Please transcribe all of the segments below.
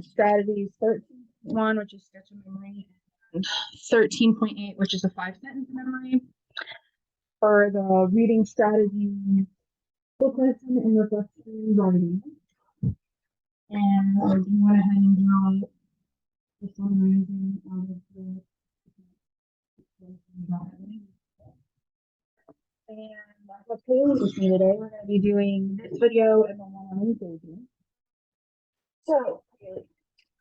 Strategies 13.1, which is sketch of memory, and 13.8, which is a 5-sentence memory. For the reading strategy, book lesson and reflection writing. And I went ahead and draw the summarizing out of the and that's what Kaylee with me today. We're going to be doing this video and then one on engagement. So, Kaylee,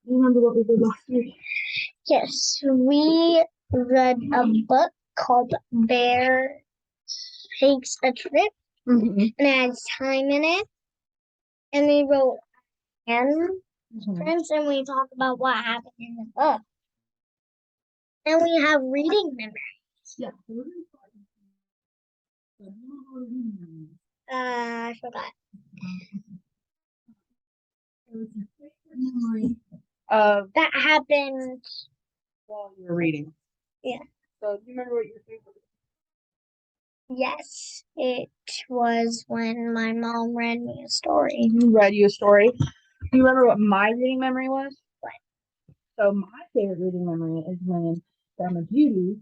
you remember what we did last week? Yes, we read a book called Bear Takes a Trip, and it has time in it. And we wrote friends, and we talked about what happened in the book. And we have reading memory. Yeah. I forgot. Memory of that happened while you were reading. Yeah. So, do you remember what your favorite? Yes, it was when my mom read me a story. Read you a story. Do you remember what my reading memory was? What? So my favorite reading memory is when Grandma Judy,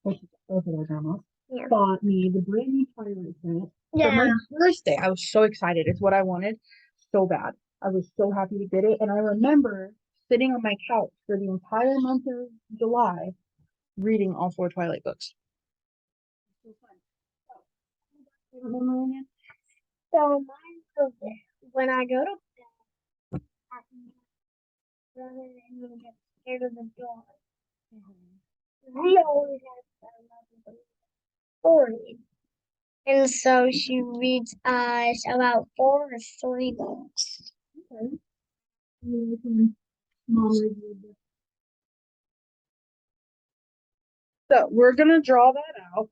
which is both of our grandmas, bought me the brand new Twilight set for my birthday. I was so excited. It's what I wanted so bad. I was so happy to get it. And I remember sitting on my couch for the entire month of July reading all 4 Twilight books. So fun. Favorite memory again? So mine, when I go to bed at night, brother and me get scared of the dark. He always has stories. And so she reads us about 4 or 3 books. Okay. Mom reads you a book. So we're gonna draw that out.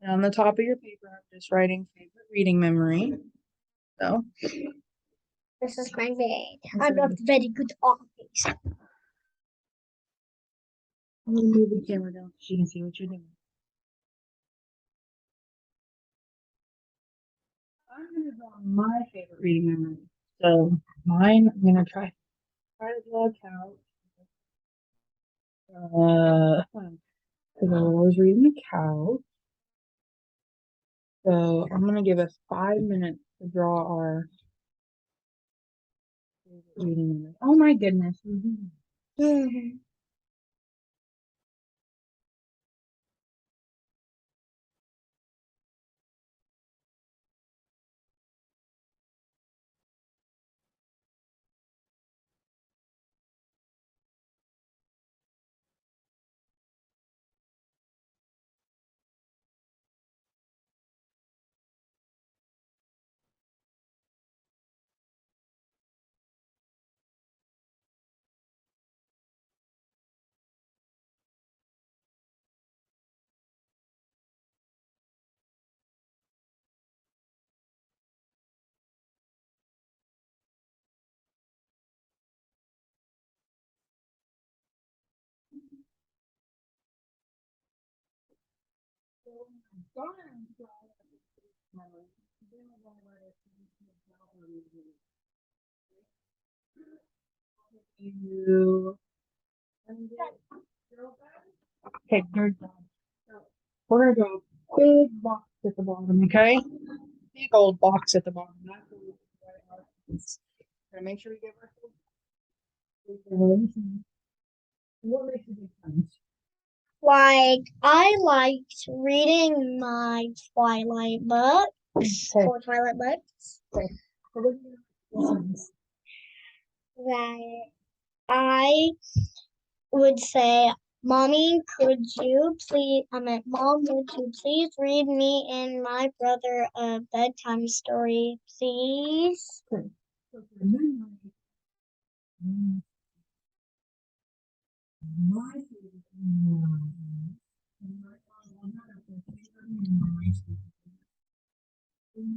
And on the top of your paper, I'm just writing favorite reading memory. So this is my bed. I'm not very good artist. I'm gonna move the camera down so you can see what you're doing. I'm gonna draw my favorite reading memory. So mine, I'm gonna try to draw a couch. Because I was reading the couch. So I'm gonna give us 5 minutes to draw our favorite reading memory. Oh my goodness. Okay, you're done. We're gonna go big box at the bottom, okay? Big old box at the bottom. That's what we're gonna make sure we get our what makes a difference? Like, I liked reading my Twilight books, 4 Twilight books. That I would say, Mommy, would you please read me and my brother a bedtime story, please? My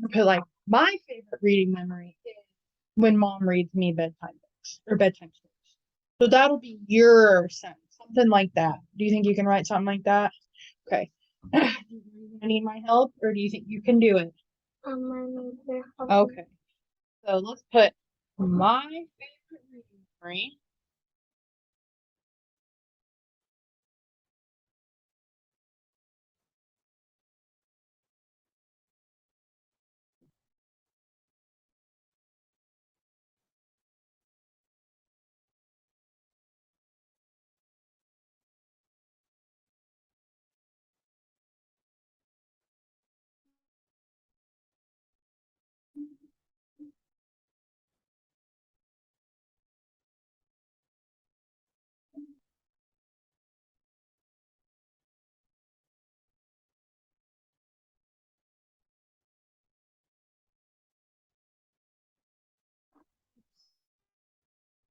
favorite like my favorite reading memory is when Mom reads me bedtime books or bedtime stories. So that'll be your sense, something like that. Do you think you can write something like that? Okay. Do you need my help, or do you think you can do it? Okay. So let's put my favorite reading memory.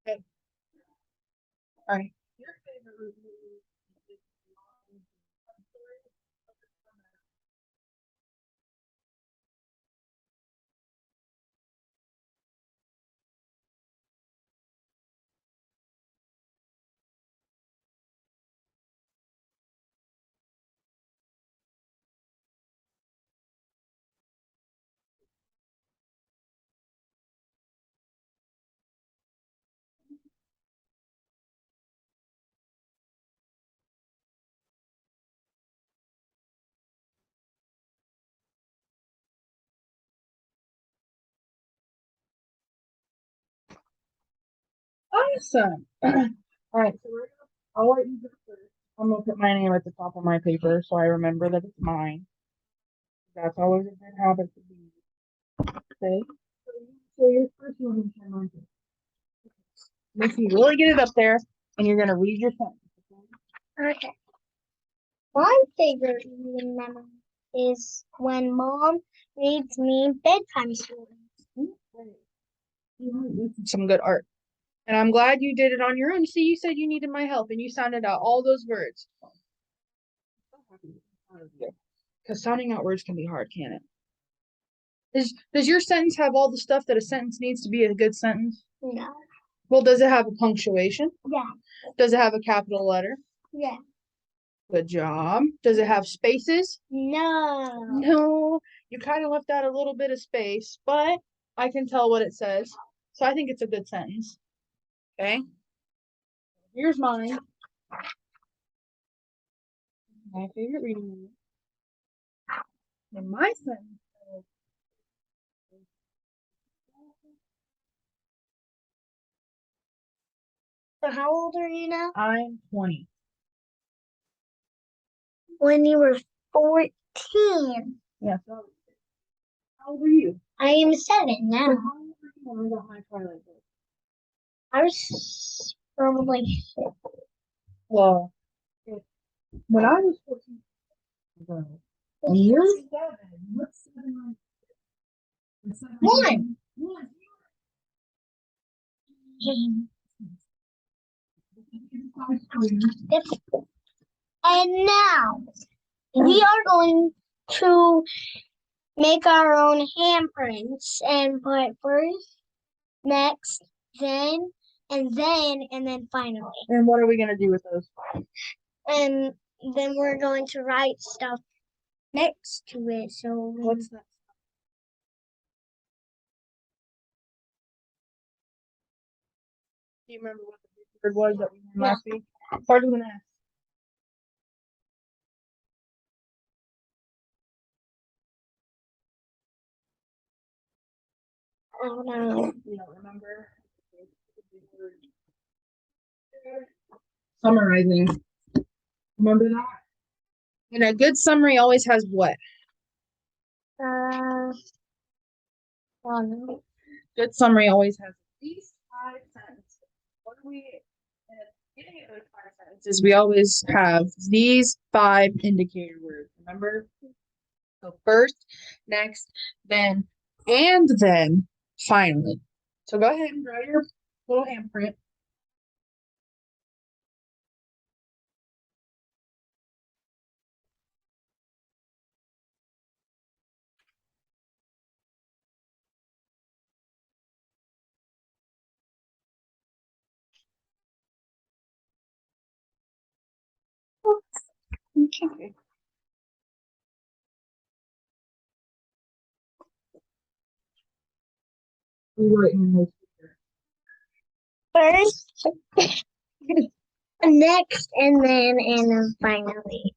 Okay. All right. Your favorite root movie is awesome. All right, so I'll let you go first. I'm gonna put my name at the top of my paper so I remember that it's mine. That's always a good habit to be. Okay. So your first one is mine. Make sure you really get it up there, and you're gonna read your sentence. Okay. My favorite reading memory is when Mom reads me bedtime stories. Some good art. And I'm glad you did it on your own. See, you said you needed my help and you sounded out all those words. Because sounding out words can be hard, can't it? Does your sentence have all the stuff that a sentence needs to be a good sentence? No. Well, does it have a punctuation? Yeah. Does it have a capital letter? Yeah. Good job. Does it have spaces? No. No. You kind of left out a little bit of space, but I can tell what it says. So I think it's a good sentence. Okay. Here's mine. My favorite reading movie. And my sentence says, So how old are you now? I'm 20. When you were 14. Yeah, so how old are you? I am 7 now. So how old were you when I got my Twilight book? I was probably 6. Well, when I was 14, and you're 7, what's 7 on 7? 1. One. Yep. And now we are going to make our own handprints and put first, next, then, and then finally. And what are we gonna do with those? And then we're going to write stuff next to it. So What's that? Do you remember what the word was that we had last week? Started with an S. I don't know. You don't remember? Summarizing. Remember that? And a good summary always has what? I don't know. Good summary always has these 5 sentences. What do we, at the beginning of those 5 sentences, we always have these 5 indicator words. Remember? So first, next, then, and then finally. So go ahead and draw your little handprint. Okay. First, next, and then finally.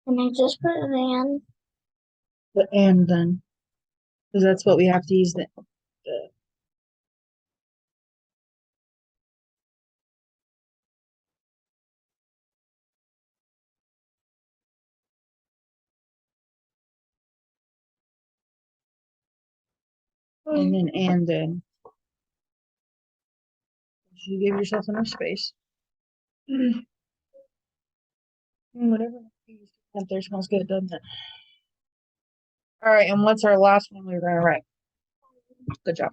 And I just put it in. The and then, because that's what we have to use. The and then. You give yourself enough space. Whatever. Up there smells good, doesn't it? All right, and what's our last one we're gonna write? Good job.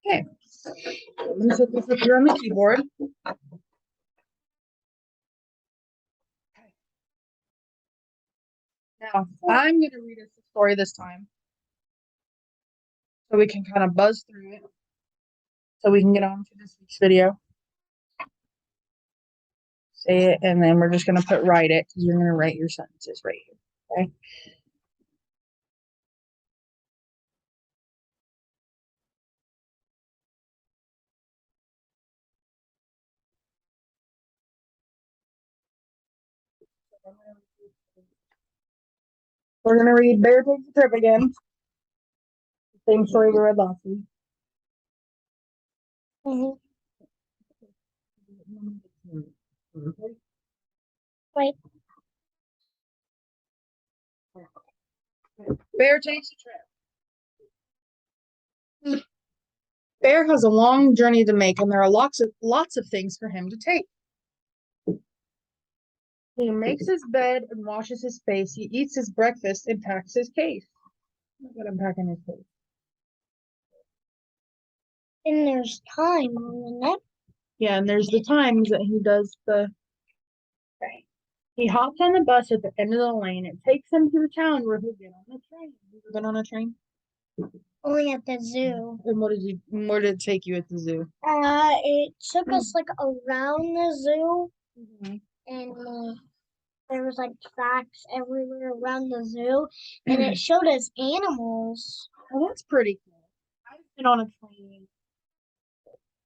Okay. I'm gonna set this up here on the keyboard. Now, I'm gonna read us the story this time. So we can kind of buzz through it. So we can get on to this week's video. Say it, and then we're just gonna write it, because you're gonna write your sentences right here. Okay. We're gonna read Bear Takes a Trip again. Same story we read last week. Wait. Bear takes a trip. Bear has a long journey to make, and there are lots of things for him to take. He makes his bed and washes his face. He eats his breakfast and packs his case. Look at him packing his case. And there's time on the next. Yeah, and there's the times that he does the. Okay. He hops on the bus at the end of the lane. It takes him to the town where he'll get on the train. You ever been on a train? Only at the zoo. And where did it take you at the zoo? It took us like around the zoo, and there was like tracks everywhere around the zoo, and it showed us animals. Well, that's pretty cool. I've been on a train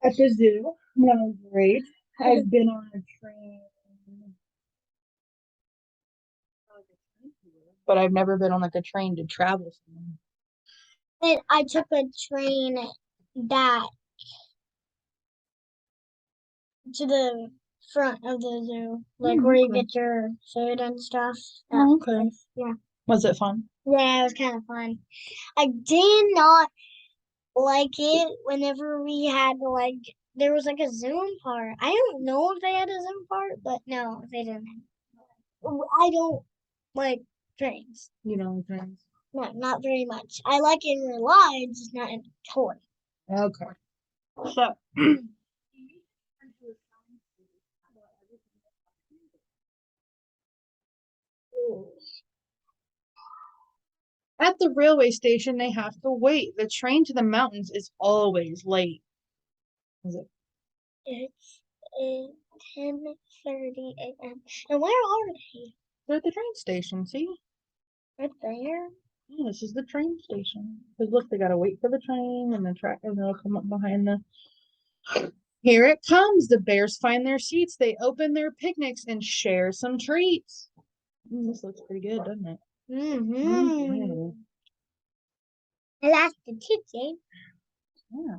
at the zoo when I was great. I've been on a train, but I've never been on like a train to travel somewhere. And I took a train back to the front of the zoo, like where you get your food and stuff. Oh, okay. Yeah. Was it fun? Yeah, it was kind of fun. I did not like it whenever we had there was like a Zoom part. I don't know if they had a Zoom part, but no, they didn't. I don't like trains. You know trains? No, not very much. I like it in real life, just not in a toy. Okay. So at the railway station, they have to wait. The train to the mountains is always late. Is it? It's 10:30 a.m. And where are they? They're at the train station, see? Right there. Yeah, this is the train station. Because look, they gotta wait for the train and the track, and they'll come up behind the. Here it comes. The bears find their seats. They open their picnics and share some treats. This looks pretty good, doesn't it? I like the kitchen. Yeah.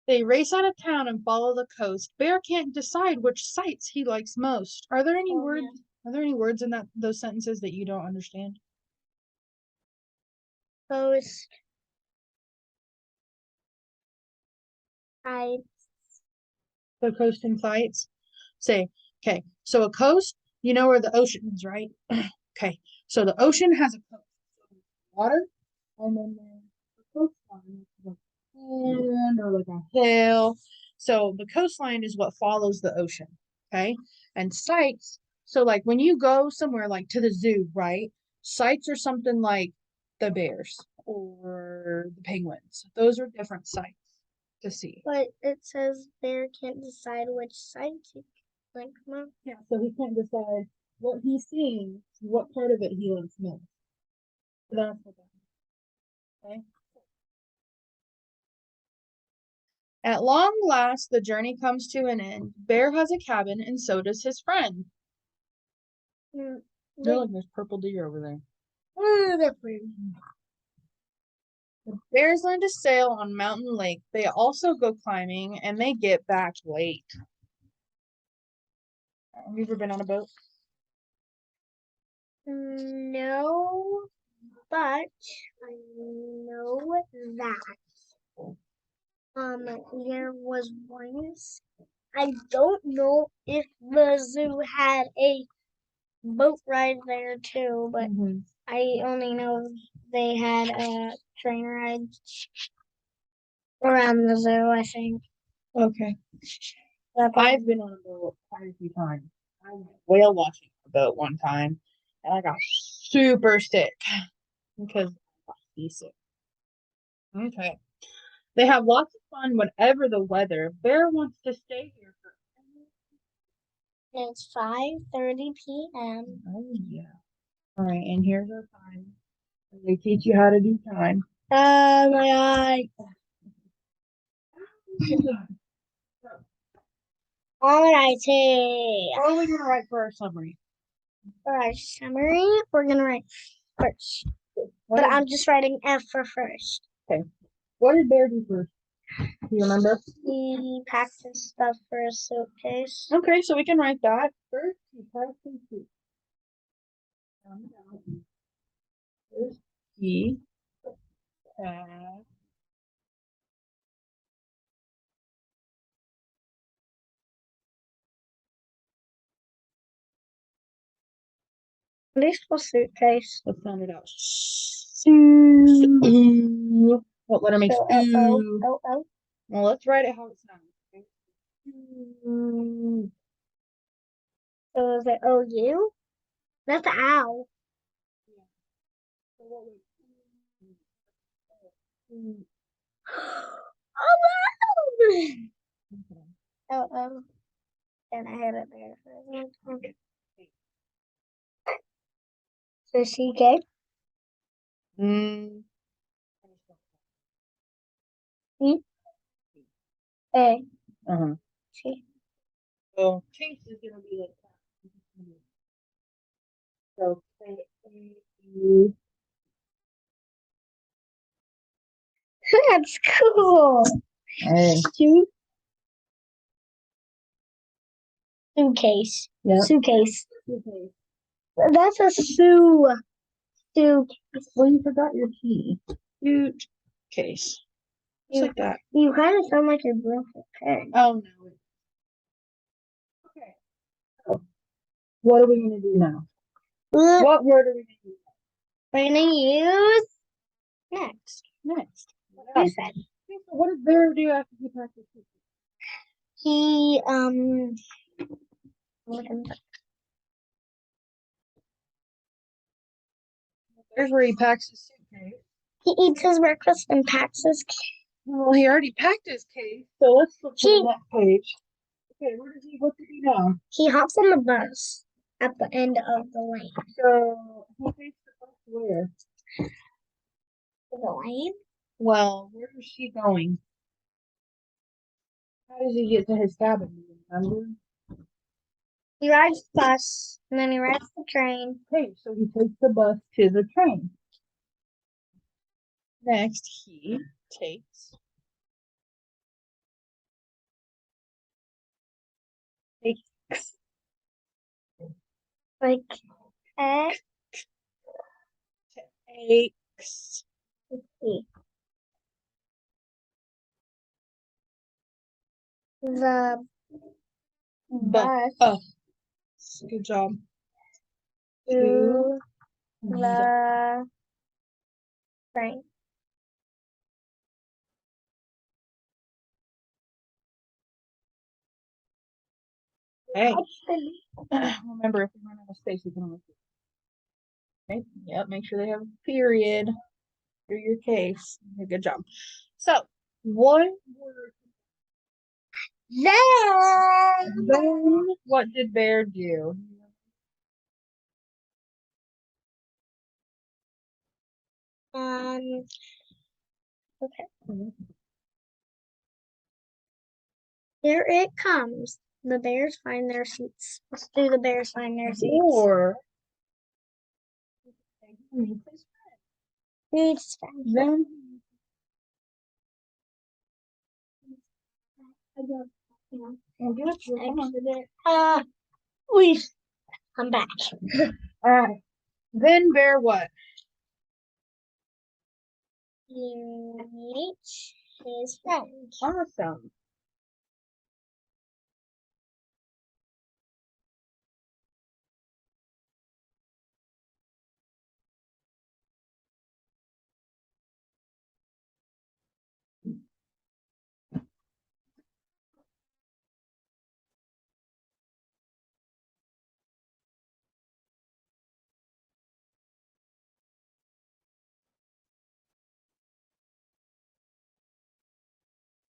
They race out of town and follow the coast. Bear can't decide which sights he likes most. Are there any words Are there any words in those sentences that you don't understand? Coast. I. The coast and sites? Say, okay, so a coast, you know where the ocean is, right? Okay, so the ocean has a coast, water, and then there's the coastline, like land or like a hill. So the coastline is what follows the ocean, okay? And sites, so like when you go somewhere like to the zoo, right? Sites are something like the bears or the penguins. Those are different sites to see. But it says Bear can't decide which side to like come on. Yeah, so he can't decide what he's seeing, what part of it he likes most. So that's what that is. Okay. At long last, the journey comes to an end. Bear has a cabin, and so does his friend. Mm, Look, there's purple deer over there. they're pretty. The bears learn to sail on Mountain Lake. They also go climbing, and they get back late. Have you ever been on a boat? No, but I know that there was once. I don't know if the zoo had a boat ride there too, but I only know they had a train ride around the zoo, I think. Okay. That's I've been on a boat quite a few times. I went whale watching on a boat one time, and I got super sick because I got seasick. Okay. They have lots of fun whatever the weather. Bear wants to stay here for. It's 5:30 p.m. Oh yeah. All right, and here's our time. They teach you how to do time. Oh my god. Alrighty. What are we gonna write for our summary? For our summary, we're gonna write first. What But did, I'm just writing F for first. what did Bear do first? Do you remember? He packed his stuff for a suitcase. Okay, so we can write that. First, he packed his suitcase. First, he packed. This was suitcase. Let's sound it out. Ooh. What letter makes ooh? Oh. Well, let's write it how it sounds. Okay? So is it O-U? That's the ow. Yeah. So what would Oh. And I had it there. So CK? Mm. E? A? Uh-huh. C? So case is gonna be like that. So K-A-U. That's cool. Hey. Suitcase. Yeah. Suitcase. Okay. That's a suitcase. Well, you forgot your key. Suitcase. Just like that. You kind of sound like you're broke a pen. Oh no. Okay. So what are we gonna do now? What word are we gonna use? We're gonna use next. Next. You said Okay, so what does Bear do after he practices? he There's where he packs his suitcase. he eats his breakfast and packs his. Well, he already packed his case, so let's flip to the next page. Okay, what does he do now? He hops on the bus at the end of the lane. So he takes the bus where? The lane? Well, where is she going? How does he get to his cabin? Do you remember? He rides the bus and then he rides the train. Okay, so he takes the bus to the train. Next, he takes Like X. Takes. Let's see. The bus Good job. to the train. Hey. Remember, if we run out of space, we can always. Okay. Yep. Make sure they have a period for your case. Okay, good job. So, what word? Then what did Bear do? Okay. Here it comes. The bears find their seats. Let's do the bears find their seats. Or Needs then I'm back. Alright. Then Bear what? Meets his friend. Awesome.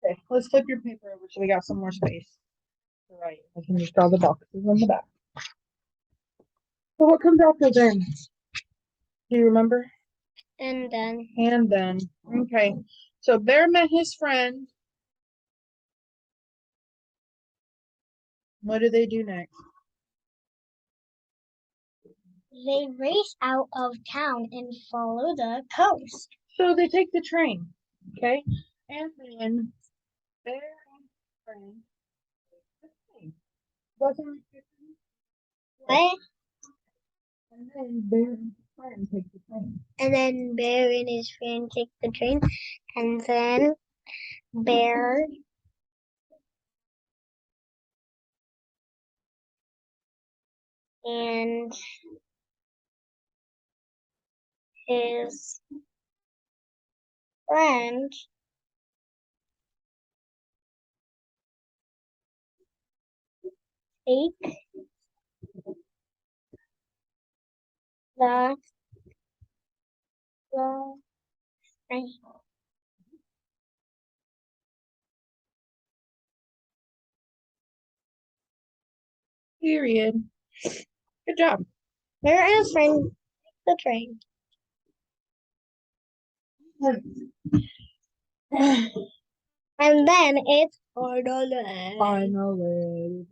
Okay, let's flip your paper over so we got some more space. Right, I can just draw the boxes on the back. So what comes after then? Do you remember? And then. And then. Okay. So Bear met his friend. What do they do next? They race out of town and follow the coast. So they take the train. Okay. And then Bear and his friend take the train. Wasn't it? What? And then Bear and his friend take the train. And then Bear and his friend take the train. And then Bear and his friend take the train. Period. Good job. Bear and his friend take the train. And then it's finally. Finally.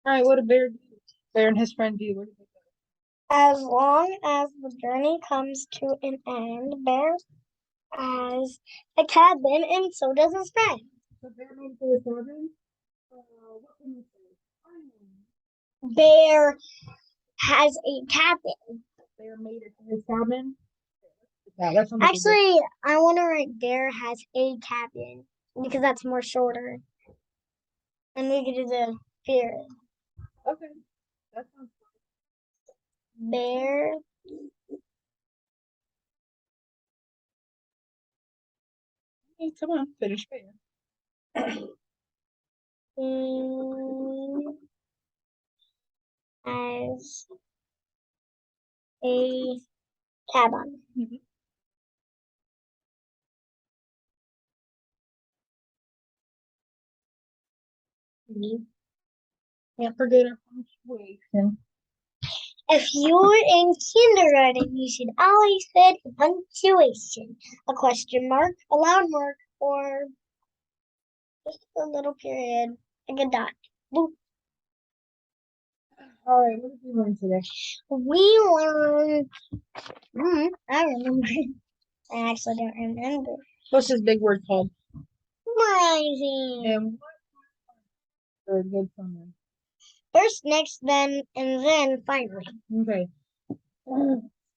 Alright, what did Bear do? Bear and his friend do? Where did they go? As long as the journey comes to an end, Bear has a cabin, and so does his friend. So Bear made it to his cabin? What can you say? Bear has a cabin. Bear made it to his cabin? Yeah, that's Actually, I want to write Bear has a cabin because that's more shorter. And we could do the period. Okay. That sounds good. Bear Hey, come on, finish Bear. has a cabin. Can't forget our punctuation. If you're in kindergarten, you should always put a punctuation, a question mark, a loud mark, or just a little period, like a dot. Boop. All right, what did we learn today? We learned. I remember. I actually don't remember. What's this big word called? summarizing. And what for a good summary? First, next, then, and then finally. Okay.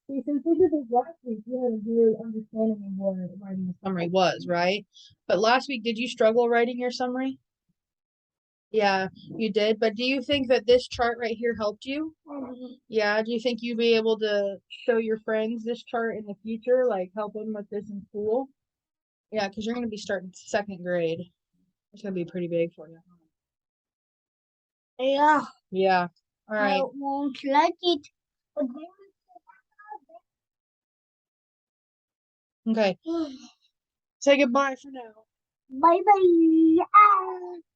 See, since we did this last week, you had a good understanding of what writing a summary was, right? But last week, did you struggle writing your summary? Yeah, you did. But do you think that this chart right here helped you? Yeah. Do you think you'd be able to show your friends this chart in the future, like help them with this in school? Yeah, because you're going to be starting second grade. It's going to be pretty big for you. Yeah. Yeah. All right. I won't like it. But Okay. Say goodbye for now. bye bye.